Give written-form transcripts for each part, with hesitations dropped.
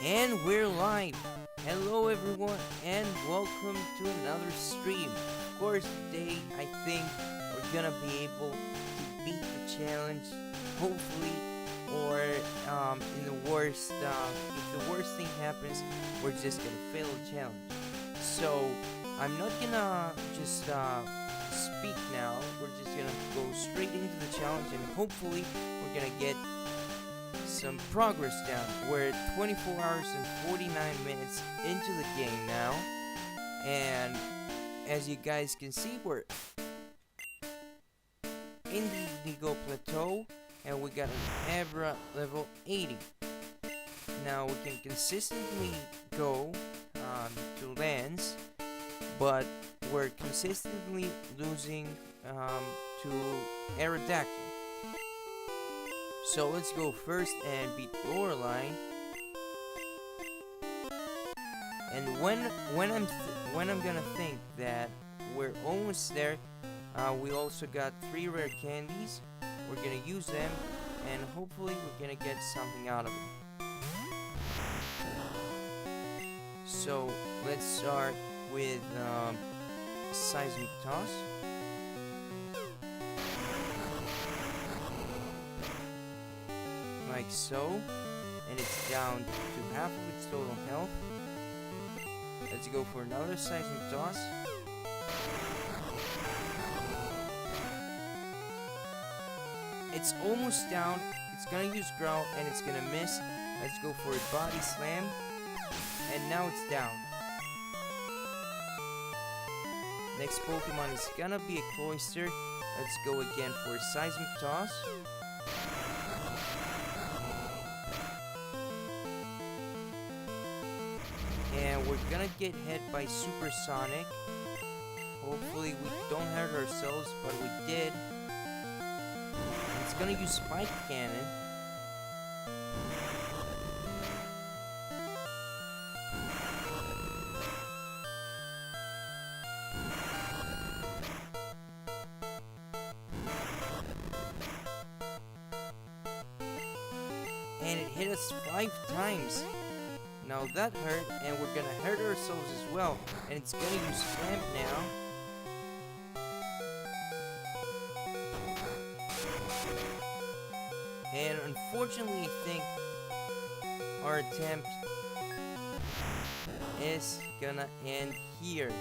And we're live! Hello everyone and welcome to another stream. Of course today I think we're gonna be able to beat the challenge, hopefully, or in the worst, if the worst thing happens, we're just gonna fail the challenge. So I'm not gonna just speak now, we're just gonna go straight into the challenge and hopefully we're gonna get some progress down. We're 24 hours and 49 minutes into the game now, and as you guys can see, we're in the Indigo Plateau, and we got an Abra level 80. Now we can consistently go to lands, but we're consistently losing to Aerodactyl. So let's go first and beat Loreline. And when I'm gonna think that we're almost there, we also got 3 rare candies. We're gonna use them, and hopefully we're gonna get something out of it. So let's start with Seismic Toss. Like so, and it's down to half of its total health. Let's go for another Seismic Toss. It's almost down. It's gonna use Growl and it's gonna miss. Let's go for a Body Slam, and now it's down. Next Pokemon is gonna be a Cloyster. Let's go again for a Seismic Toss. And we're gonna get hit by Supersonic. Hopefully we don't hurt ourselves, but we did. And it's gonna use Spike Cannon. And it hit us 5 times. Now that hurt, and we're gonna hurt ourselves as well. And it's gonna use Clamp now. And unfortunately, I think our attempt is gonna end here.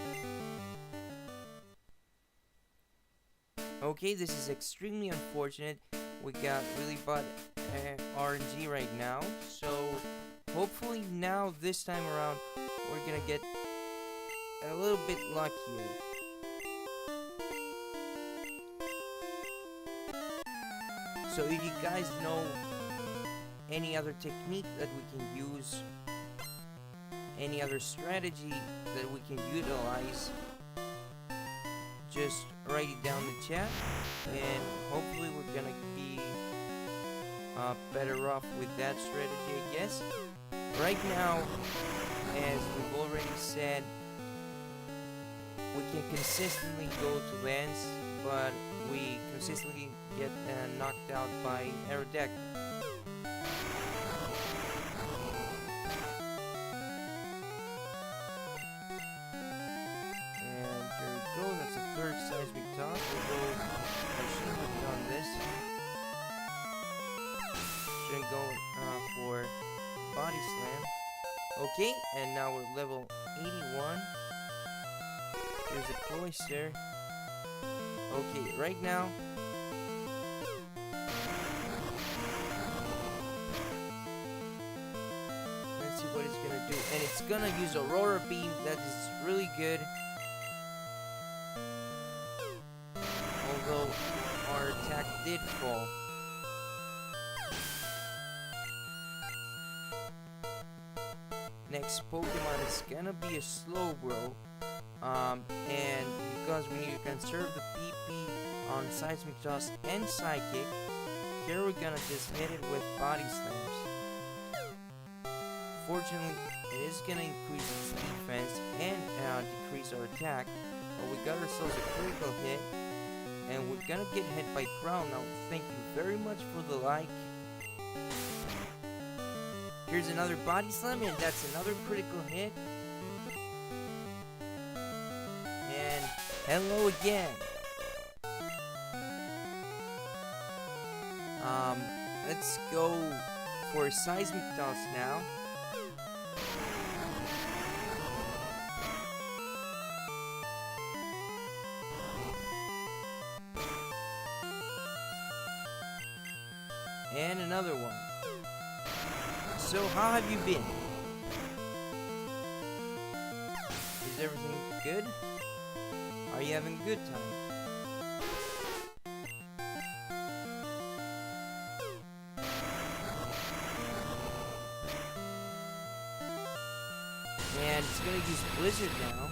Okay, this is extremely unfortunate. We got really bad RNG right now, so hopefully now, this time around, we're gonna get a little bit luckier. So if you guys know any other technique that we can use, any other strategy that we can utilize, just write it down in the chat, and hopefully we're gonna be better off with that strategy, I guess. Right now, as we've already said, we can consistently go to lands, but we consistently get knocked out by Aerodactyl. And there we go, that's a 3rd Seismic Toss. I shouldn't have done this. Shouldn't go for Body Slam. Okay, and now we're level 81. There's a Cloyster. Okay, right now, let's see what it's gonna do. And it's gonna use Aurora Beam. That is really good. Although our attack did fall. Next Pokemon is gonna be a Slowbro, and because we need to conserve the PP on Seismic Toss and Psychic, here we're gonna just hit it with Body Slams. Fortunately, it is gonna increase its defense and decrease our attack, but we got ourselves a critical hit, and we're gonna get hit by Growl now. Thank you very much for the like. Here's another body slam, and that's another critical hit. And hello again. Let's go for a seismic toss now. And another one. So, how have you been? Is everything good? Are you having a good time? And it's gonna use Blizzard now.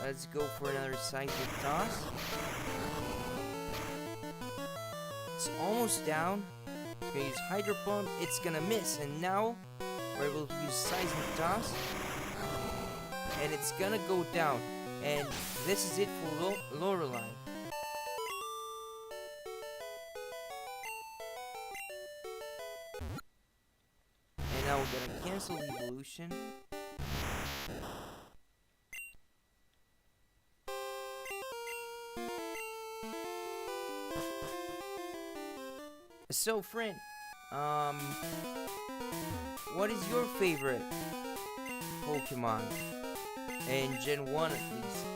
Let's go for another seismic toss. It's almost down. It's gonna use Hydro Pump. It's gonna miss, and now we're able to use seismic toss. And it's gonna go down. And this is it for Lorelei. And now we're gonna cancel the evolution. So, friend, what is your favorite Pokemon? In Gen 1 at least.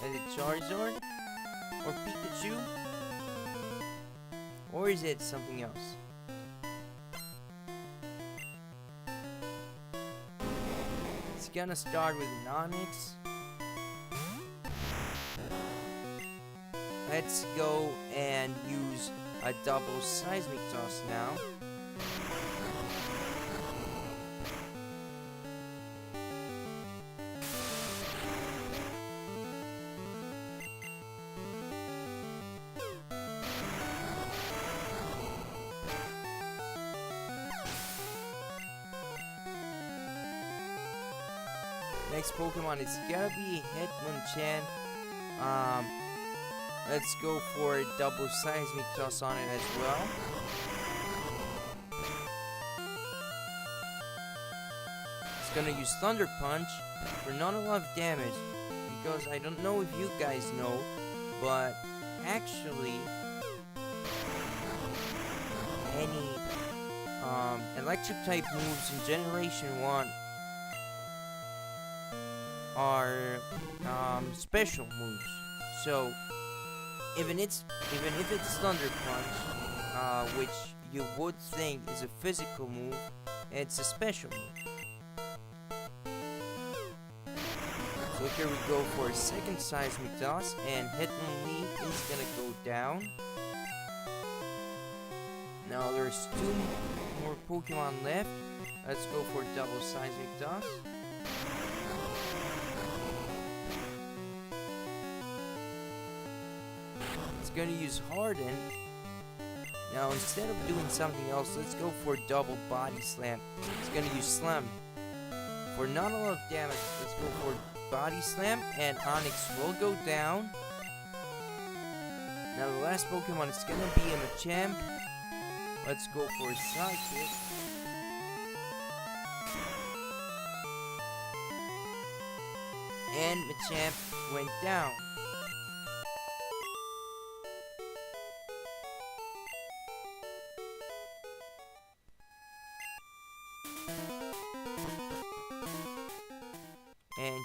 Is it Charizard? Or Pikachu? Or is it something else? It's gonna start with an Onix. Let's go and use a double seismic toss now. Next Pokemon is gonna be Hitmonchan. Let's go for a double seismic toss on it as well. It's gonna use Thunder Punch for not a lot of damage, because I don't know if you guys know, but actually any electric type moves in Generation 1 are special moves. So even if it's Thunder Punch, which you would think is a physical move, it's a special move. So here we go for a second seismic toss, and Hitmonlee is gonna go down. Now there's 2 more Pokemon left. Let's go for a double seismic toss. Gonna use Harden. Now instead of doing something else, let's go for double body slam. It's gonna use Slam for not a lot of damage. Let's go for body slam, and Onix will go down. Now the last Pokemon is gonna be a Machamp. Let's go for a Psychic. And Machamp went down. And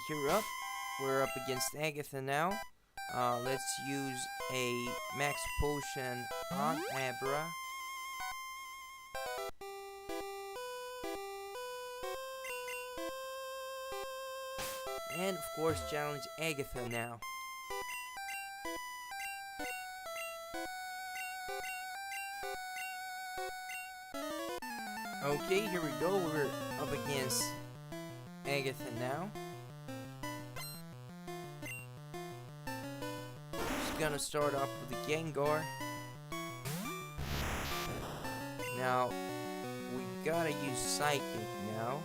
we're up against Agatha now. Let's use a max potion on Abra. And of course challenge Agatha now. Okay, here we go. We're up against Agatha now. Gonna start off with a Gengar. Now we gotta use Psychic now.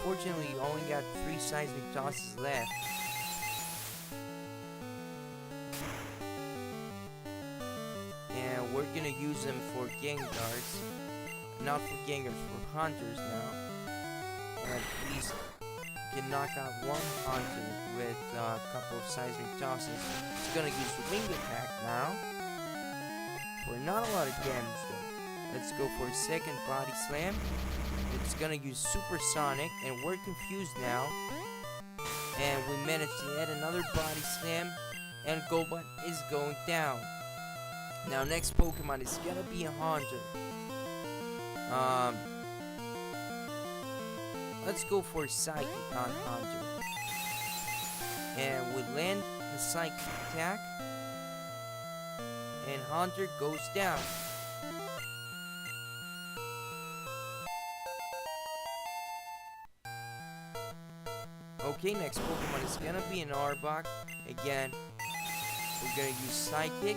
Fortunately, we only got 3 seismic tosses left. gonna use them for Gengars. Not for Gengars, for Hunters now. At least can knock out one Hunter with a couple of seismic tosses. It's gonna use wing attack now. For not a lot of damage though. Let's go for a second body slam. It's gonna use supersonic, and we're confused now. And we managed to add another body slam, and Golbat is going down. Now next Pokemon is gonna be a Haunter. Let's go for Psychic on Haunter. And we land the Psychic attack, and Haunter goes down. Okay, next Pokemon is gonna be an Arbok. Again, we're gonna use Psychic.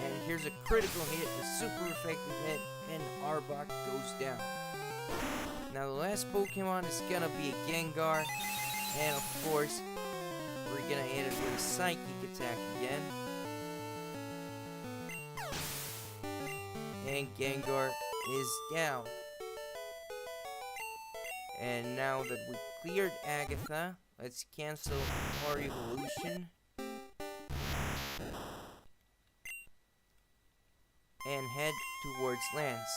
And here's a critical hit, a super effective hit, and Arbok goes down. Now the last Pokemon is gonna be a Gengar. And of course, we're gonna hit it with a Psychic attack again. And Gengar is down. And now that we cleared Agatha, let's cancel our evolution. And head towards Lance.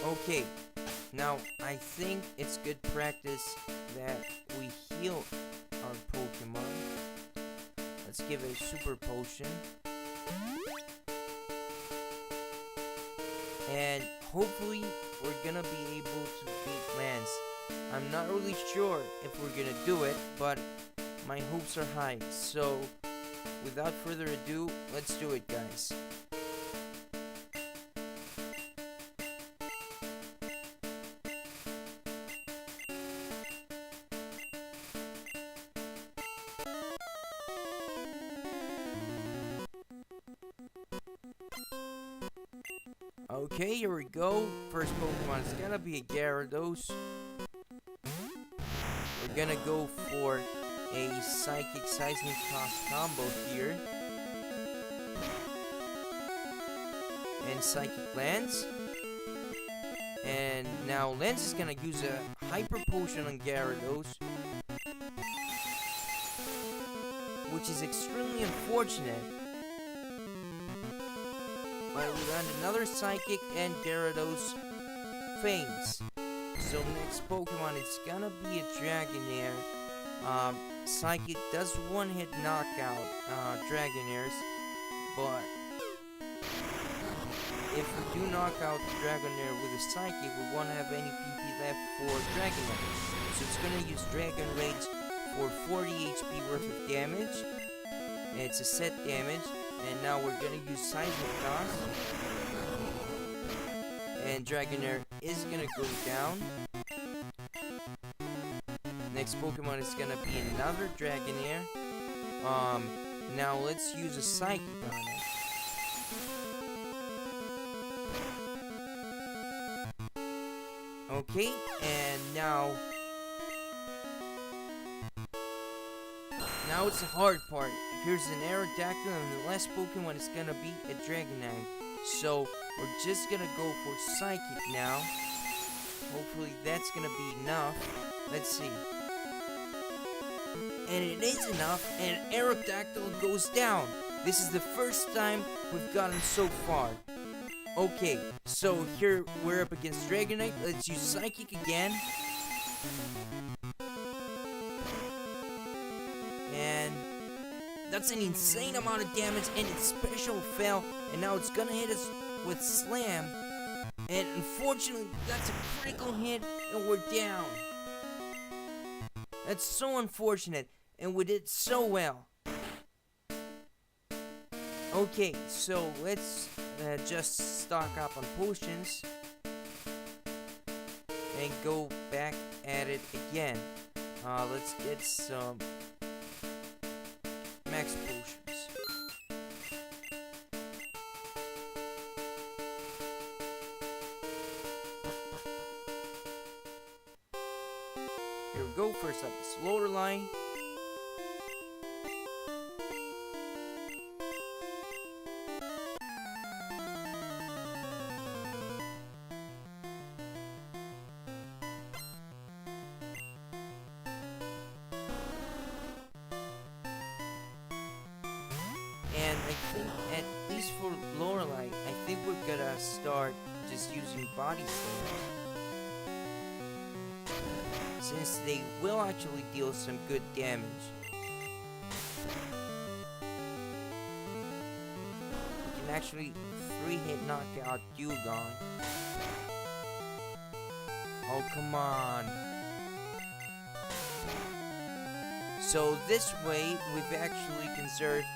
Okay, now I think it's good practice that we heal our Pokemon. Let's give it a super potion. And hopefully we're gonna be able to beat Lance. I'm not really sure if we're gonna do it, but my hopes are high. So without further ado, let's do it, guys. Okay, here we go. First Pokemon is gonna be a Gyarados. We're gonna go for a Psychic Seismic Toss combo here. And Psychic Lance. And now Lance is gonna use a Hyper Potion on Gyarados, which is extremely unfortunate. But we land another Psychic and Gyarados faints. So next Pokemon is gonna be a Dragonair. Psychic does one-hit knockout Dragonairs, but if we do knock out the Dragonair with a Psychic, we won't have any PP left for Dragonair. So it's gonna use Dragon Rage for 40 HP worth of damage. And it's a set damage. And now we're gonna use Seismic Toss. And Dragonair is gonna go down. Next Pokemon is gonna be another Dragonair. Now let's use a Psychic on it. Okay, and now it's the hard part. Here's an Aerodactyl, and the last Pokemon is gonna be a Dragonite. So we're just gonna go for Psychic now. Hopefully that's gonna be enough. Let's see. And it is enough, and Aerodactyl goes down. This is the first time we've gotten so far. Okay, so here we're up against Dragonite. Let's use Psychic again. And that's an insane amount of damage, and its special fell, and now it's gonna hit us with Slam. And unfortunately, that's a critical hit, and we're down. That's so unfortunate, and we did so well. Okay, so let's just stock up on potions and go back at it again. Let's get some max potions. go. First up is lower line. And I think, at least for Lorelei, I think we're gonna start just using body slams, since they will actually deal some good damage. We can actually 3-hit knockout Dugong. Oh, come on. So this way, we've actually conserved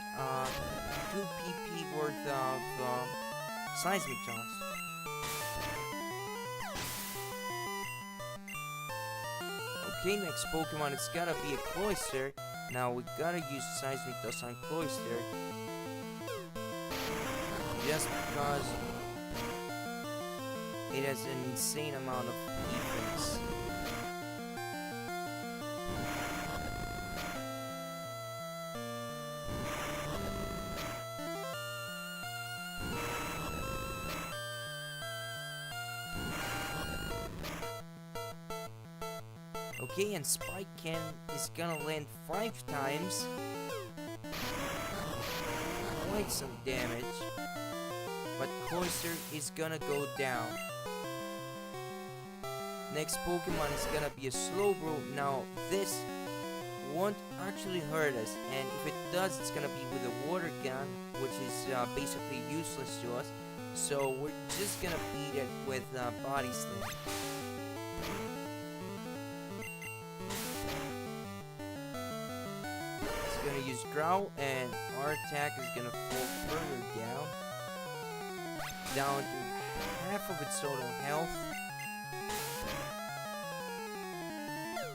2 PP worth of seismic toss. Okay, next Pokemon, it's gotta be a Cloyster. Now we gotta use seismic toss on Cloyster, just because it has an insane amount of defense. Okay, and Spike Can is gonna land 5 times. Quite some damage. But Cloyster is gonna go down. Next Pokemon is gonna be a Slowbro. Now, this won't actually hurt us. And if it does, it's gonna be with a water gun, which is basically useless to us. So we're just gonna beat it with Body Slam. Gonna use Growl, and our attack is gonna fall further down to half of its total health.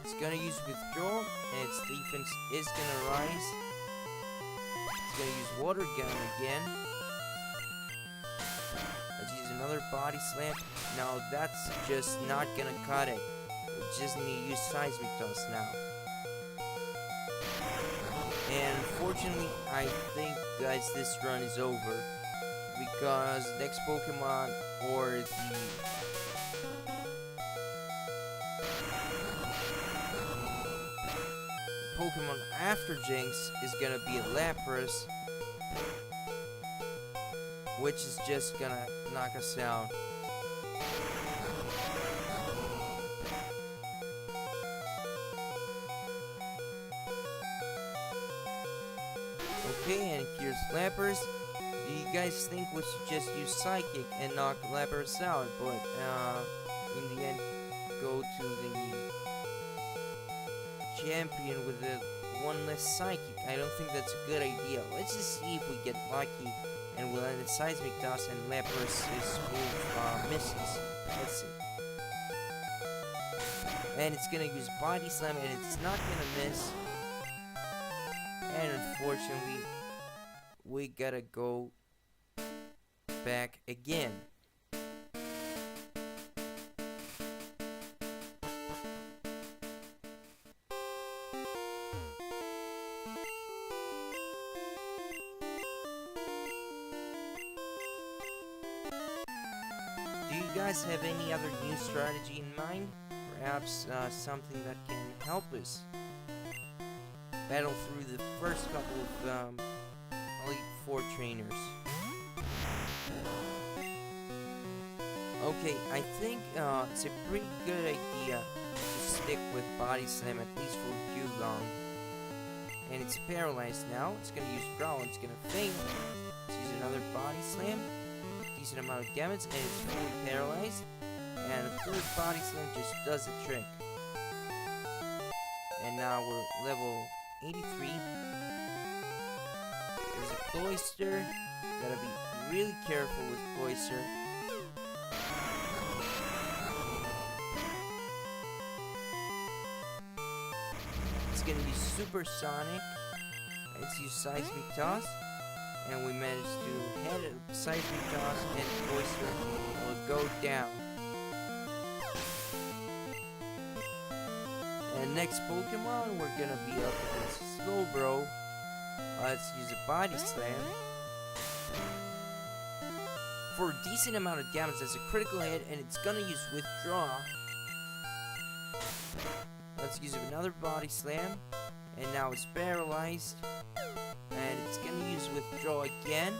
It's gonna use Withdraw, and its defense is gonna rise. It's gonna use Water Gun again. Let's use another Body Slam. Now that's just not gonna cut it. We just need to use Seismic Toss now. And unfortunately, I think, guys, this run is over, because next Pokemon, or the Pokemon after Jinx, is gonna be a Lapras, which is just gonna knock us out. Okay, and here's Lapras. Do you guys think we should just use Psychic and knock Lapras out, but in the end go to the champion with the one less Psychic? I don't think that's a good idea. Let's just see if we get lucky and we'll end the Seismic Toss and Lapras' move misses. Let's see. And it's gonna use Body Slam, and it's not gonna miss. And unfortunately, we gotta go back again. Do you guys have any other new strategy in mind? Perhaps something that can help us battle through the first couple of Elite 4 trainers. Okay, I think it's a pretty good idea to stick with Body Slam, at least for Dugong. And it's paralyzed now. It's gonna use Growl, it's gonna fail. Let's use another Body Slam. Decent amount of damage, and it's fully paralyzed. And the third Body Slam just does the trick. And now we're level 83. There's a Cloyster. Gotta be really careful with Cloyster. It's gonna be Supersonic. Let's use Seismic Toss. And we managed to head a Seismic Toss, and Cloyster will go down. And And next Pokemon, we're gonna be up against Slowbro. Let's use a Body Slam. For a decent amount of damage, that's a critical hit, and it's gonna use Withdraw. Let's use another Body Slam. And now it's paralyzed. And it's gonna use Withdraw again.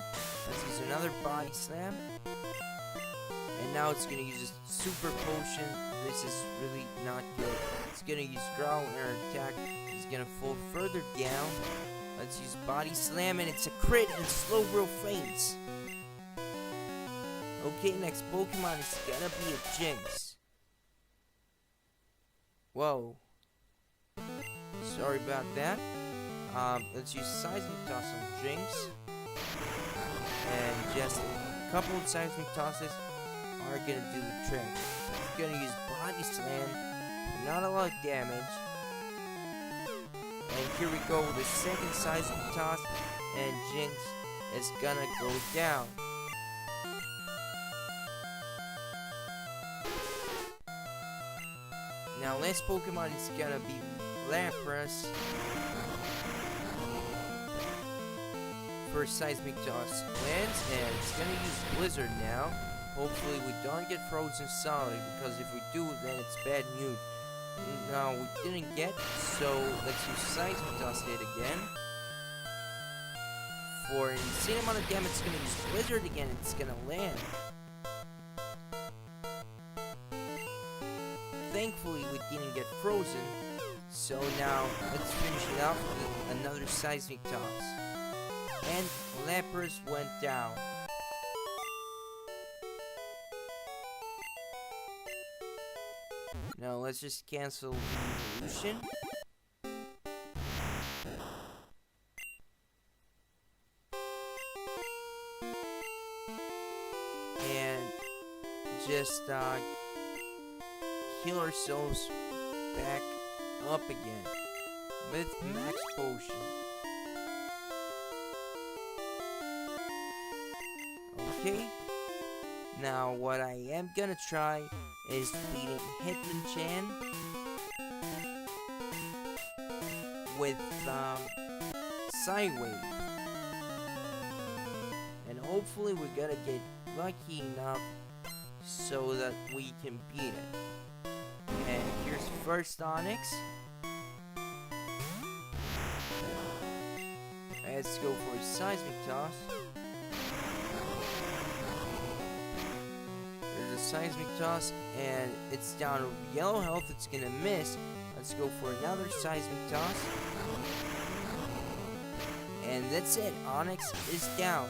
Let's use another Body Slam. And now it's gonna use a Super Potion. This is really not good. It's gonna use Growl and our attack is gonna fall further down. Let's use Body Slam, and it's a crit, and Slowbro faints. Okay, next Pokemon is gonna be a Jinx. Whoa. Sorry about that. Let's use Seismic Toss on Jinx. And just a couple of Seismic Tosses are gonna do the trick. It's gonna use Body Slam, not a lot of damage. And here we go with the second Seismic Toss, and Jinx is gonna go down. Now, last Pokemon is gonna be Lapras. First Seismic Toss lands, and it's gonna use Blizzard now. Hopefully we don't get frozen solid, because if we do, then it's bad news. No, we didn't get, so let's use Seismic Toss hit again. For an insane amount of damage, it's gonna use Blizzard again, and it's gonna land. Thankfully, we didn't get frozen, so now let's finish it off with another Seismic Toss. And Lapras went down. Now let's just cancel the evolution. And just heal ourselves back up again with Max Potion. Okay, now what I am gonna try is beating Hitmonchan with Psywave. And hopefully we're gonna get lucky enough so that we can beat it. And here's first Onix. Let's go for a Seismic Toss. There's a Seismic Toss, and it's down to yellow health. It's gonna miss. Let's go for another Seismic Toss. And that's it. Onix is down.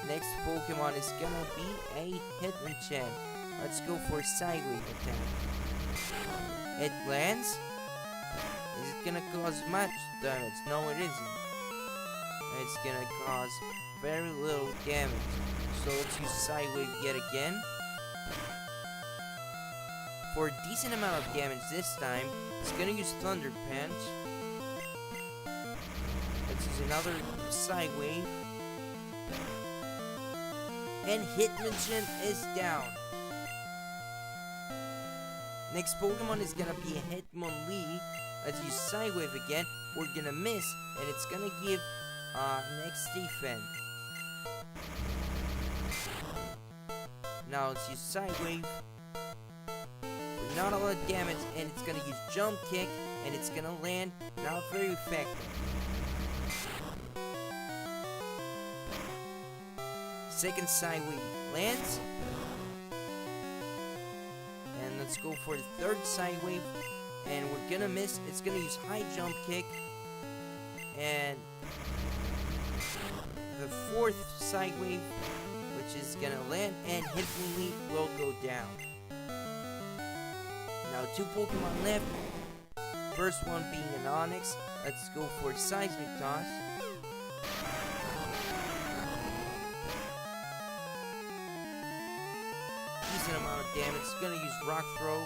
Next Pokemon is gonna be a Hitmonchan. Let's go for a Psywave attack. It lands. Is it gonna cause much damage? No, it isn't. It's gonna cause very little damage. So let's use Psywave yet again. For a decent amount of damage this time, it's gonna use Thunder Punch. Let's use another Psywave. And Hitmonchan is down. Next Pokemon is gonna be a Hitmonlee. Let's use Psywave again. We're gonna miss, and it's gonna give next defense. Now let's use Psywave for not a lot of damage, and it's gonna use Jump Kick, and it's gonna land. Not very effective. Second Psywave lands. And let's go for the third Psywave. And we're gonna miss. It's gonna use High Jump Kick. And the fourth Psywave, which is gonna land, and Hitmonlee will go down. Now 2 Pokemon left. First one being an Onix. Let's go for Seismic Toss. Decent amount of damage. It's gonna use Rock Throw.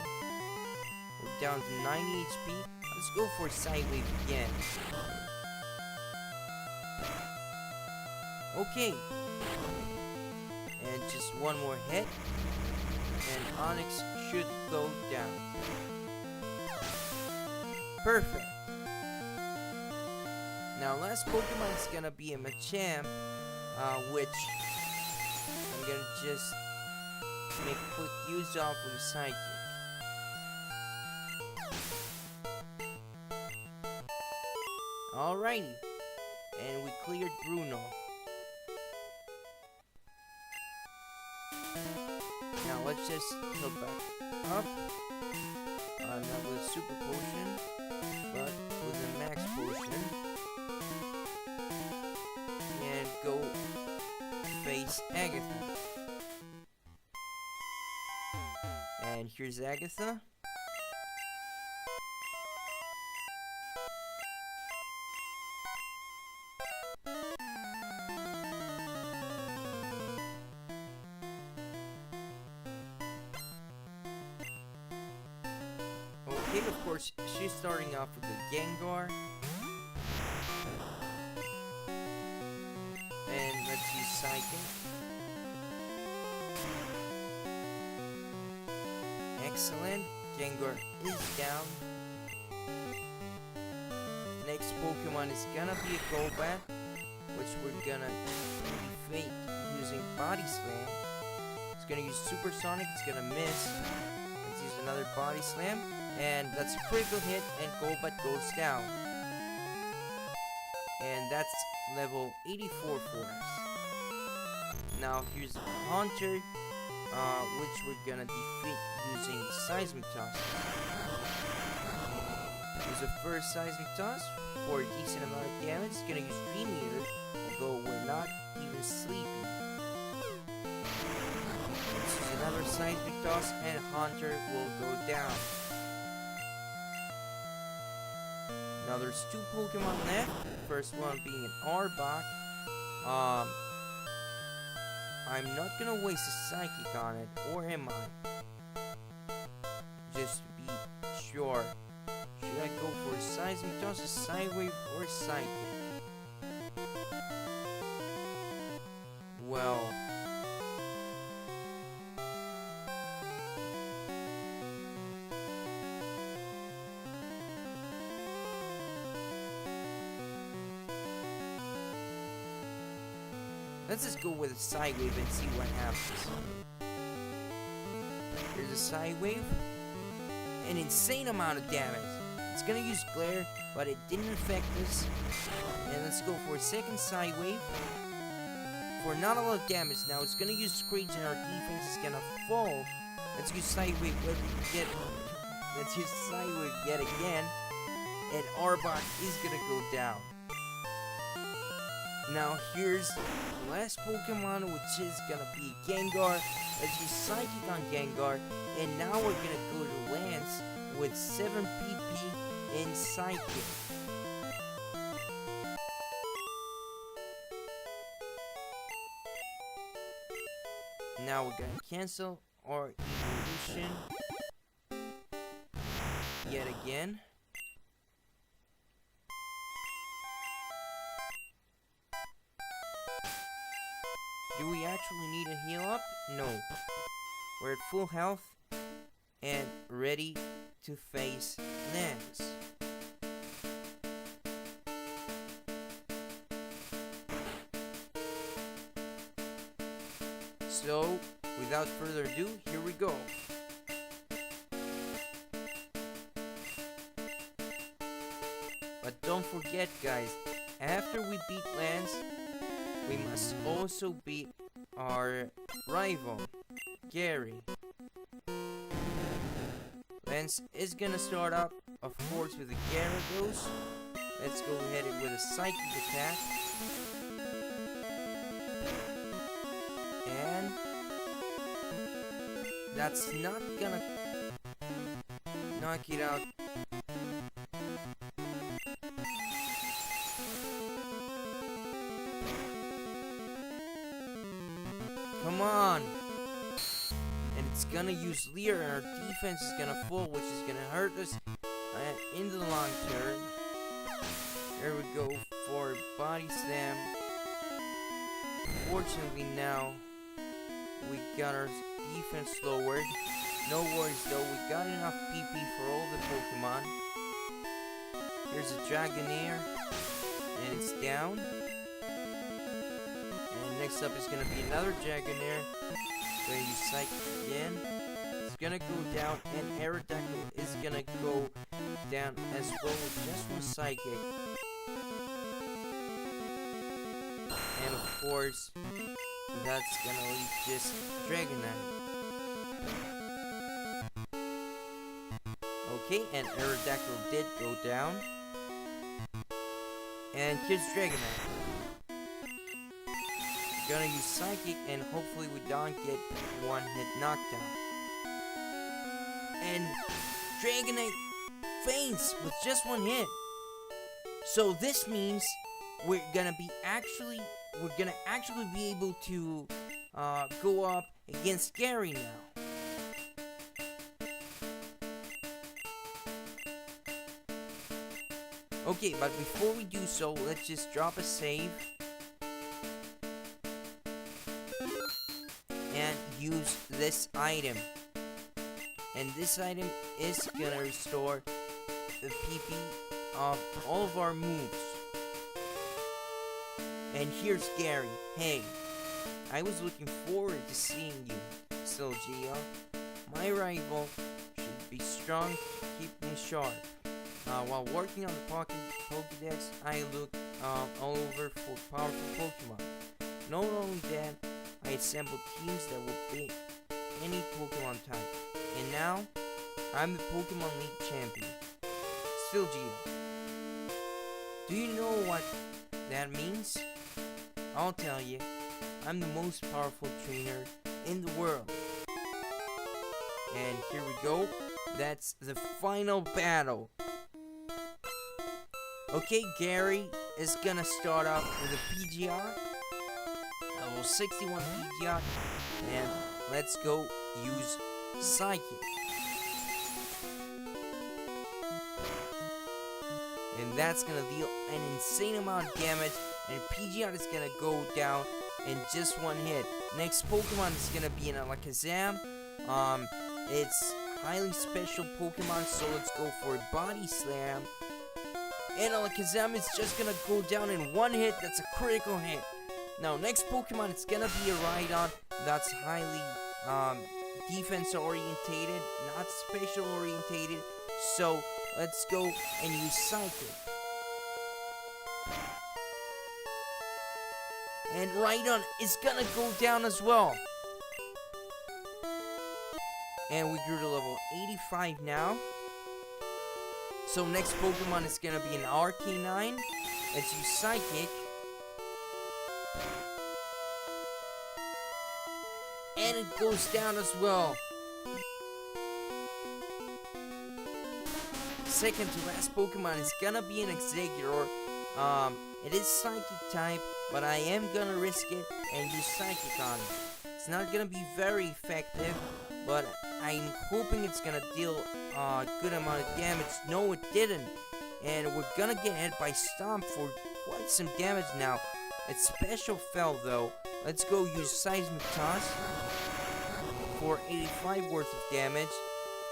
We're down to 90 HP. Let's go for Psywave again. Okay. And just one more hit. And Onix should go down. Perfect. Now, last Pokemon is gonna be a Machamp, which I'm gonna just make quick use of with a Psychic. Alrighty, and we cleared Bruno. Now let's just go back up. Not with a Super Potion, but with a Max Potion. And go face Agatha. And here's Agatha. Okay, of course, she's starting off with the Gengar. And let's use Psychic. Excellent. Gengar is down. Next Pokemon is gonna be a Golbat, which we're gonna defeat using Body Slam. It's gonna use Supersonic, it's gonna miss. Let's use another Body Slam, and that's a critical hit, and Golbat goes down. And that's level 84 for us. Now here's Haunter, which we're gonna defeat using Seismic Toss. Use the first Seismic Toss for a decent amount of damage. It's gonna use Dream Eater, although we're not even sleepy. Let's use another Seismic Toss, and Haunter will go down. Now there's two Pokemon left. First one being an Arbok. I'm not gonna waste a Psychic on it, or am I? Just to be sure. Should I go for a Seismic Toss, a Psywave, or a Psychic? Well, let's just go with a Psywave and see what happens. Here's a Psywave. An insane amount of damage. It's gonna use Glare, but it didn't affect us. And let's go for a second Psywave. For not a lot of damage. Now it's gonna use Screech and our defense is gonna fall. Let's use Psywave Let's use Psywave yet again. And Arbok is gonna go down. Now here's the last Pokemon, which is gonna be Gengar. Let's use Psychic on Gengar, and now we're gonna go to Lance with 7 PP in Psychic. Now we're gonna cancel our evolution yet again. Do we actually need a heal up? No. We're at full health and ready to face Lance. So, without further ado, here we go. But don't forget, guys, after we beat Lance, we must also beat our rival, Gary. Lance is gonna start up, of course, with the Gyarados. Let's go ahead with a Psychic attack. And that's not gonna knock it out. Come on! And it's gonna use Leer, and our defense is gonna fall, which is gonna hurt us in the long term. There we go for Body Slam. Fortunately now, we got our defense lowered. No worries though, we got enough PP for all the Pokemon. There's a Dragonair, and it's down. And next up is gonna be another Dragonair. Gonna use Psychic again. It's gonna go down, and Abra-lutely is gonna go down as well with just one Psychic. And of course, that's gonna leave just Dragonite. Okay, and Abra-lutely did go down. And here's Dragonite. Gonna use Psychic, and hopefully we don't get one hit knockdown. And Dragonite faints with just one hit. So this means we're gonna actually be able to go up against Gary now. Okay, but before we do so, let's just drop a save and use this item. And this item is gonna restore the PP of all of our moves. And here's Gary. Hey, I was looking forward to seeing you, Stylgeo. My rival should be strong to keep me sharp. While working on the Pokédex, I looked all over for powerful Pokemon. Not only that, I assembled teams that would beat any Pokemon type. And now, I'm the Pokemon League champion. Stylgeo. Do you know what that means? I'll tell you. I'm the most powerful trainer in the world. And here we go. That's the final battle. Okay, Gary is gonna start off with a Pidgeot. Level 61 Pidgeot. And let's go use Psychic. And that's gonna deal an insane amount of damage. And Pidgeot is gonna go down in just one hit. Next Pokemon is gonna be an Alakazam. It's highly special Pokemon, so let's go for a Body Slam. And Alakazam is just gonna go down in one hit. That's a critical hit. Now, next Pokemon, it's gonna be a Rhydon. That's highly defense orientated, not special orientated. So let's go and use Psychic. And Rhydon is gonna go down as well. And we grew to level 85 now. So next Pokemon is gonna be an Arcanine. Let's use Psychic. And it goes down as well. Second to last Pokemon is gonna be an Exeggutor. It is Psychic type, but I am gonna risk it and use Psychic on it. It's not gonna be very effective, but I'm hoping it's gonna deal a good amount of damage. No, it didn't. And we're gonna get hit by Stomp for quite some damage now. It's special fell though. Let's go use Seismic Toss for 85 worth of damage.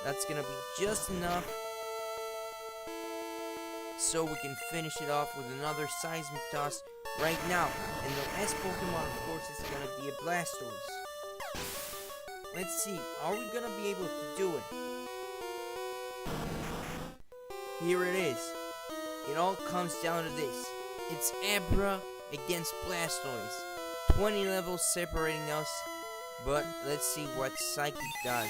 That's gonna be just enough so we can finish it off with another Seismic Toss right now. And the last Pokemon, of course, is gonna be a Blastoise. Let's see, are we gonna be able to do it? Here it is. It all comes down to this. It's Abra against Blastoise. 20 levels separating us, but let's see what Psychic does.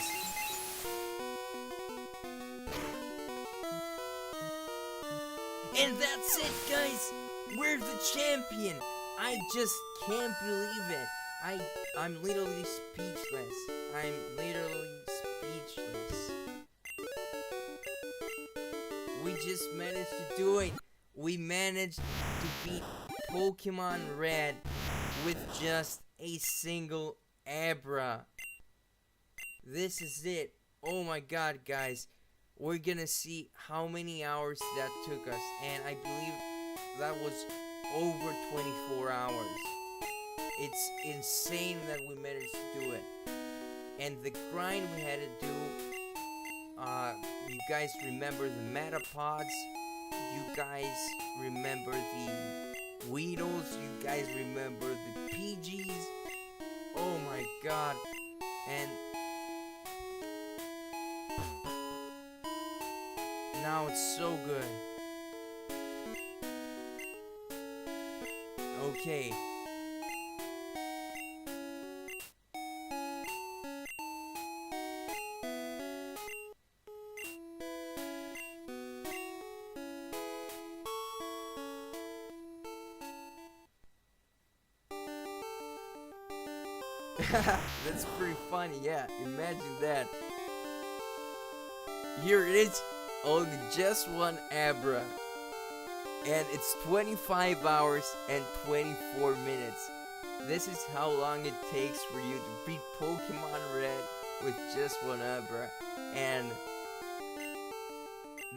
And that's it, guys! We're the champion! I just can't believe it. I'm literally speechless. I'm literally speechless. We just managed to do it. We managed to beat Pokemon Red with just a single Abra. This is it. Oh my god, guys. We're gonna see how many hours that took us. And I believe that was over 24 hours. It's insane that we managed to do it. And the grind we had to do, you guys remember the Metapods? you guys remember the Weedles, you guys remember the PGs. Oh my god. And now it's so good. Okay. That's pretty funny, yeah. Imagine that. Here it is, only just one Abra. And it's 25 hours and 24 minutes. This is how long it takes for you to beat Pokemon Red with just one Abra. And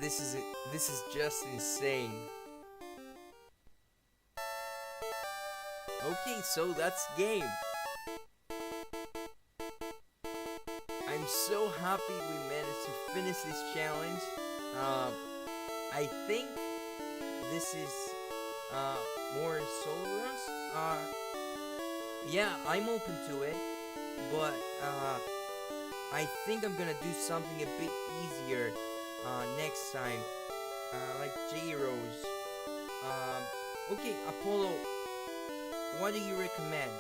this is just insane. Okay, so that's game. I'm so happy we managed to finish this challenge. I think this is more solo runs. Yeah, I'm open to it, but I think I'm gonna do something a bit easier next time, like J-Rose. Okay, Apollo, what do you recommend?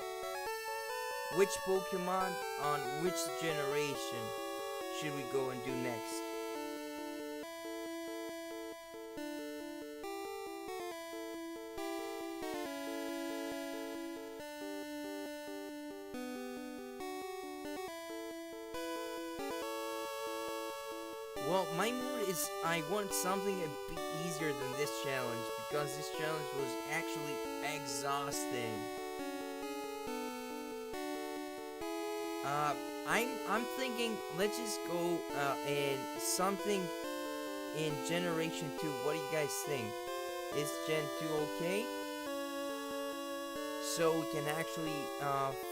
Which Pokemon on which generation should we go and do next? Well, my mood is I want something a bit easier than this challenge because this challenge was actually exhausting. I'm thinking let's just go in something in Generation 2. What do you guys think? Is Gen 2 okay? So we can actually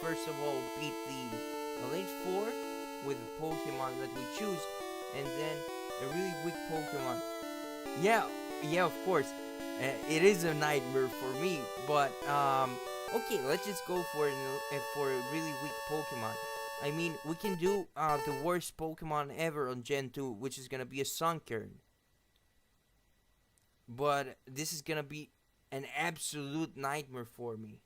first of all beat the Elite Four with the Pokemon that we choose, and then a really weak Pokemon. Yeah, of course. It is a nightmare for me, but okay, let's just go for a really weak Pokemon. I mean, we can do the worst Pokemon ever on Gen 2, which is gonna be a Sunkern. But this is gonna be an absolute nightmare for me.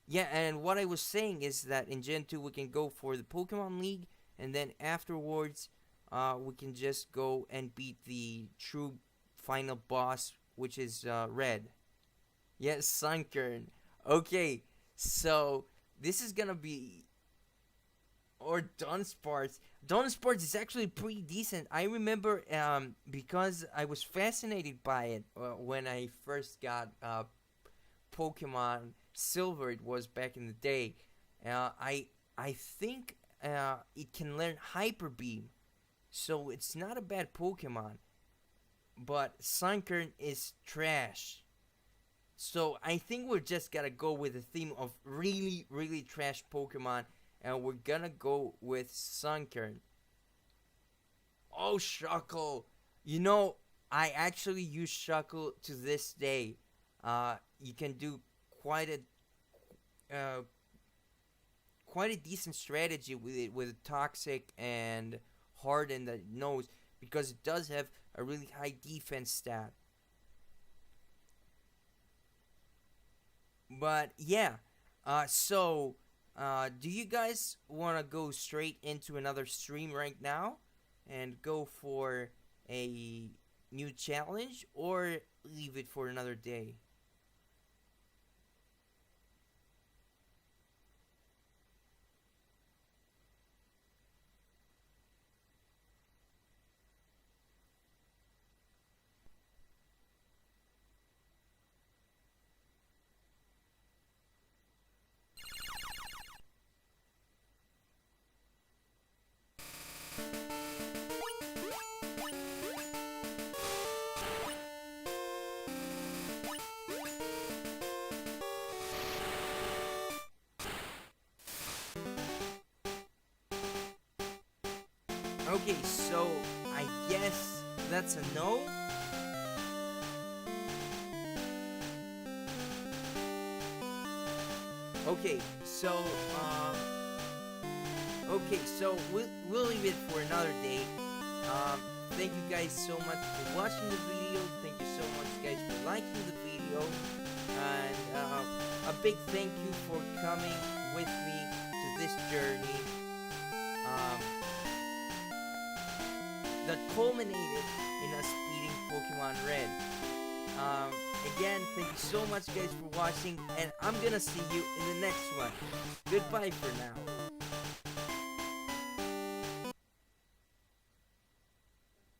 Yeah, and what I was saying is that in Gen 2 we can go for the Pokemon League, and then afterwards we can just go and beat the true final boss, which is Red. Yes, Sunkern. Okay, so this is gonna be... Or Dunsparce. Dunsparce is actually pretty decent. I remember because I was fascinated by it when I first got Pokemon Silver. It was back in the day. I think it can learn Hyper Beam, so it's not a bad Pokemon. But Sunkern is trash. So I think we're just gonna go with the theme of really, really trash Pokemon, and we're gonna go with Sunkern. Oh, Shuckle! You know, I actually use Shuckle to this day. You can do quite a decent strategy with it, with Toxic and Harden that it knows, because it does have a really high defense stat. But yeah, do you guys want to go straight into another stream right now and go for a new challenge, or leave it for another day? Okay, so I guess that's a no. Okay, so we'll leave it for another day. Thank you guys so much for watching the video. Thank you so much, guys, for liking the video, and a big thank you for coming with me to this journey. That culminated in us beating Pokemon Red. Again, thank you so much, guys, for watching, and I'm gonna see you in the next one. Goodbye for now.